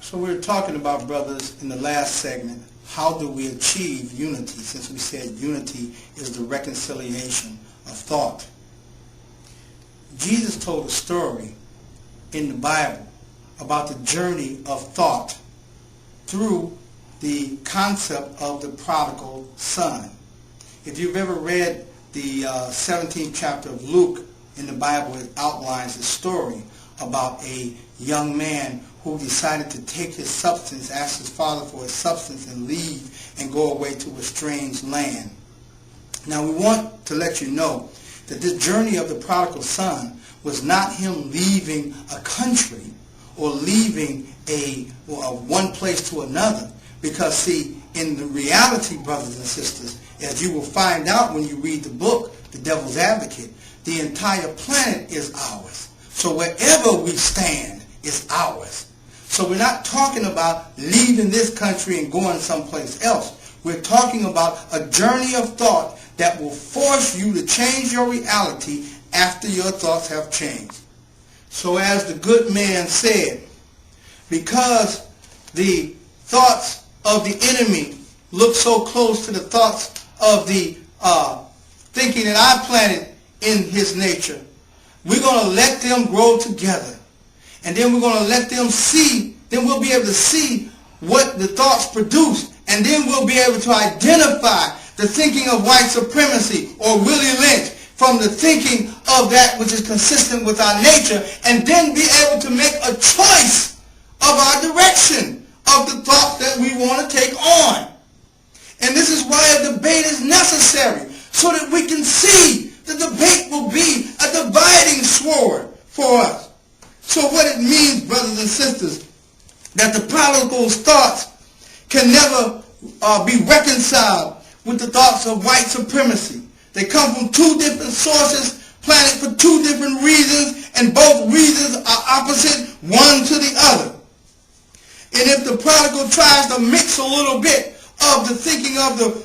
So we were talking about, brothers, in the last segment, how do we achieve unity, since we said unity is the reconciliation of thought. Jesus told a story in the Bible about the journey of thought through the concept of the prodigal son. If you've ever read the 17th chapter of Luke in the Bible, it outlines a story about a young man who decided to take his substance, ask his father for his substance, and leave and go away to a strange land. Now we want to let you know that this journey of the prodigal son was not him leaving a country or leaving one place to another. Because see, in the reality, brothers and sisters, as you will find out when you read the book, The Devil's Advocate, the entire planet is ours. So wherever we stand is ours. So we're not talking about leaving this country and going someplace else. We're talking about a journey of thought that will force you to change your reality after your thoughts have changed. So as the good man said, because the thoughts of the enemy look so close to the thoughts of the thinking that I planted in his nature, we're going to let them grow together. And then we're going to let them see, then we'll be able to see what the thoughts produce. And then we'll be able to identify the thinking of white supremacy or Willie Lynch from the thinking of that which is consistent with our nature, and then be able to make a choice of our direction of the thoughts that we want to take on. And this is why a debate is necessary, so that we can see the debate will be a dividing sword for us. So what it means, brothers and sisters, that the prodigal's thoughts can never be reconciled with the thoughts of white supremacy. They come from two different sources, planted for two different reasons, and both reasons are opposite one to the other. And if the prodigal tries to mix a little bit of the thinking of the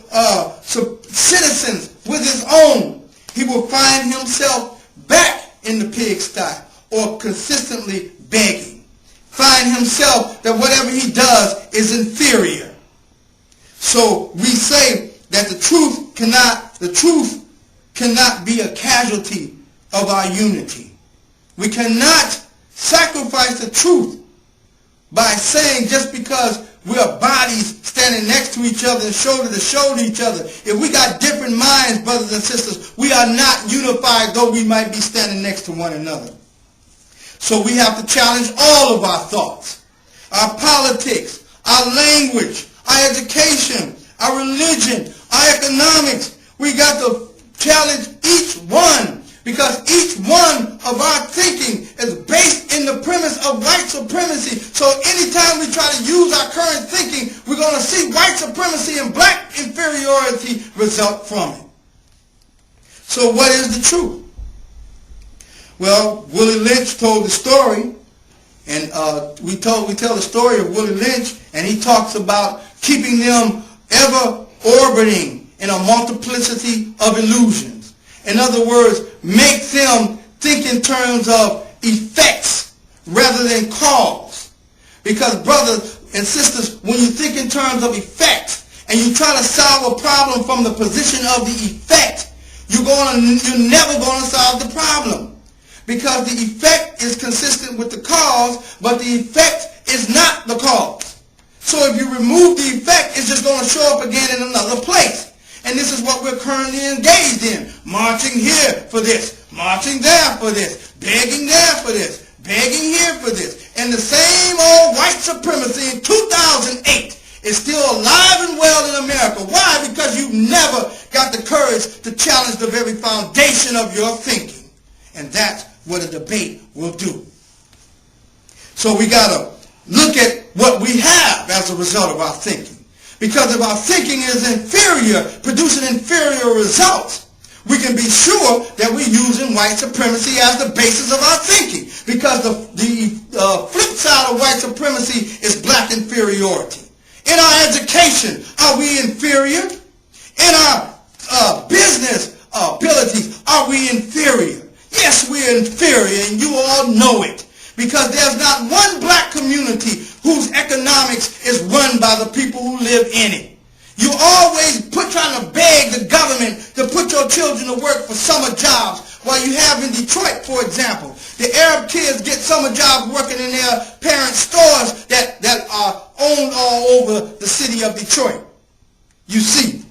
citizens with his own, he will find himself back in the pigsty or consistently begging. Find himself that whatever he does is inferior. So we say that the truth cannot be a casualty of our unity. We cannot sacrifice the truth by saying just because we are bodies standing next to each other and shoulder to shoulder each other. If we got different minds, brothers and sisters, we are not unified, though we might be standing next to one another. So we have to challenge all of our thoughts, our politics, our language, our education, our religion, our economics. We got to challenge each one, because each one of our thinking is based in the premise of white supremacy. So anytime we try to use our current thinking, we're going to see white supremacy and black inferiority result from it. So what is the truth? Well, Willie Lynch told the story, and we tell the story of Willie Lynch, and he talks about keeping them ever orbiting in a multiplicity of illusions. In other words, make them think in terms of effects rather than cause. Because brothers and sisters, when you think in terms of effects and you try to solve a problem from the position of the effect, you're never going to solve the problem. Because the effect is consistent with the cause, but the effect is not the cause. So if you remove the effect, it's just going to show up again in another place. And this is what we're currently engaged in. Marching here for this, marching there for this, begging there for this, begging here for this. And the same old white supremacy in 2008 is still alive and well in America. Why? Because you never got the courage to challenge the very foundation of your thinking. And that's what a debate will do. So we got to look at what we have as a result of our thinking. Because if our thinking is inferior, producing inferior results, we can be sure that we're using white supremacy as the basis of our thinking. Because the flip side of white supremacy is black inferiority. In our education, are we inferior? In our business abilities, are we inferior? Yes, we're inferior, and you all know it. Because there's not one black community whose economic economics is run by the people who live in it. You always trying to beg the government to put your children to work for summer jobs, while you have in Detroit, for example, the Arab kids get summer jobs working in their parents' stores that are owned all over the city of Detroit. You see,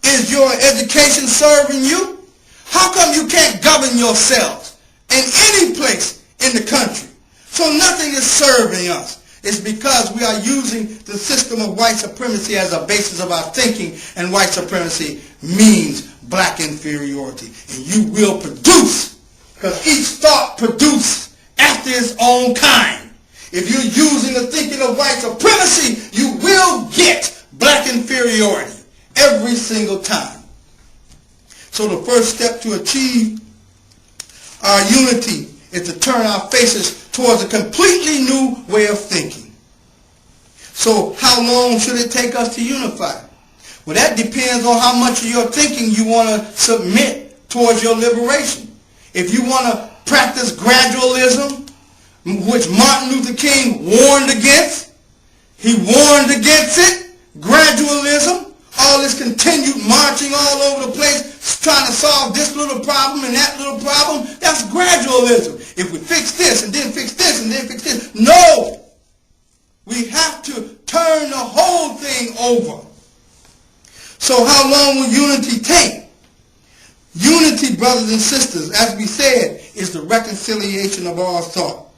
is your education serving you? How come you can't govern yourselves in any place in the country? So nothing is serving us. It's because we are using the system of white supremacy as a basis of our thinking, and white supremacy means black inferiority. And you will produce, because each thought produces after its own kind. If you're using the thinking of white supremacy, you will get black inferiority every single time. So the first step to achieve our unity is to turn our faces towards a completely new way of thinking. So how long should it take us to unify? Well, that depends on how much of your thinking you want to submit towards your liberation. If you want to practice gradualism, which Martin Luther King warned against, he warned against it, gradualism, all this continued marching all over the place, trying to solve this little problem and that little problem, that's gradualism. If we fix this and then fix this and then fix this, no! We have to turn the whole thing over. So how long will unity take? Unity, brothers and sisters, as we said, is the reconciliation of all thought.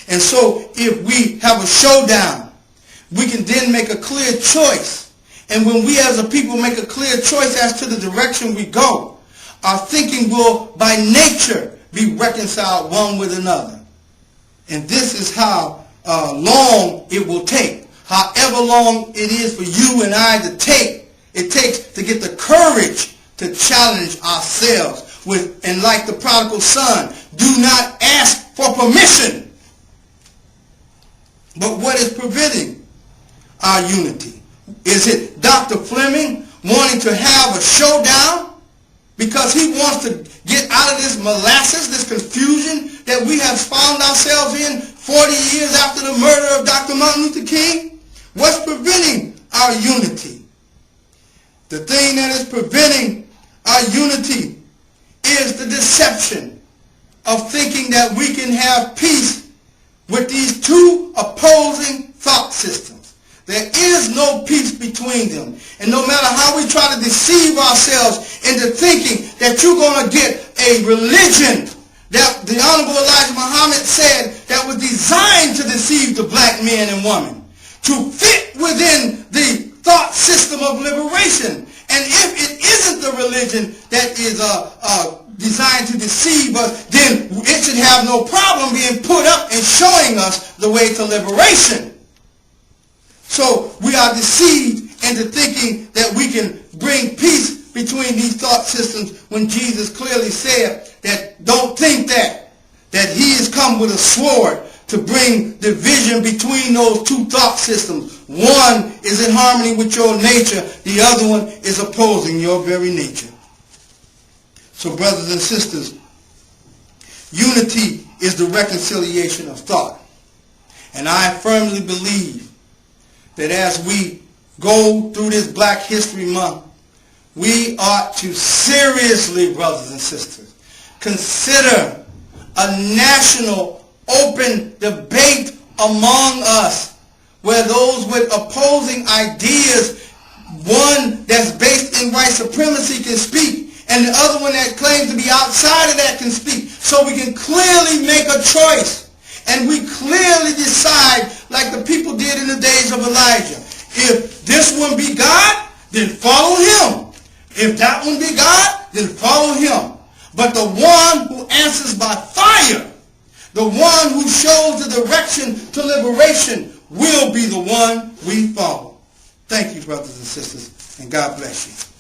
And so if we have a showdown, we can then make a clear choice. And when we as a people make a clear choice as to the direction we go, our thinking will by nature be reconciled one with another. And this is how long it will take. However long it is for you and I to take, it takes to get the courage to challenge ourselves with, and like the prodigal son, do not ask for permission. But what is preventing our unity? Is it Dr. Fleming wanting to have a showdown because he wants to get out of this molasses, this confusion that we have found ourselves in 40 years after the murder of Dr. Martin Luther King? What's preventing our unity? The thing that is preventing our unity is the deception of thinking that we can have peace with these two opposing thought systems. There is no peace between them. And no matter how we try to deceive ourselves into thinking that you're going to get a religion that the Honorable Elijah Muhammad said that was designed to deceive the black man and woman, to fit within the thought system of liberation. And if it isn't the religion that is designed to deceive us, then it should have no problem being put up and showing us the way to liberation. So we are deceived into thinking that we can bring peace between these thought systems when Jesus clearly said that don't think that he has come with a sword to bring division between those two thought systems. One is in harmony with your nature, the other one is opposing your very nature. So brothers and sisters, unity is the reconciliation of thought. And I firmly believe that as we go through this Black History Month, we ought to seriously, brothers and sisters, consider a national open debate among us where those with opposing ideas, one that's based in white supremacy can speak, and the other one that claims to be outside of that can speak, so we can clearly make a choice. And we clearly decide, like the people did in the days of Elijah. If this one be God, then follow him. If that one be God, then follow him. But the one who answers by fire, the one who shows the direction to liberation, will be the one we follow. Thank you, brothers and sisters, and God bless you.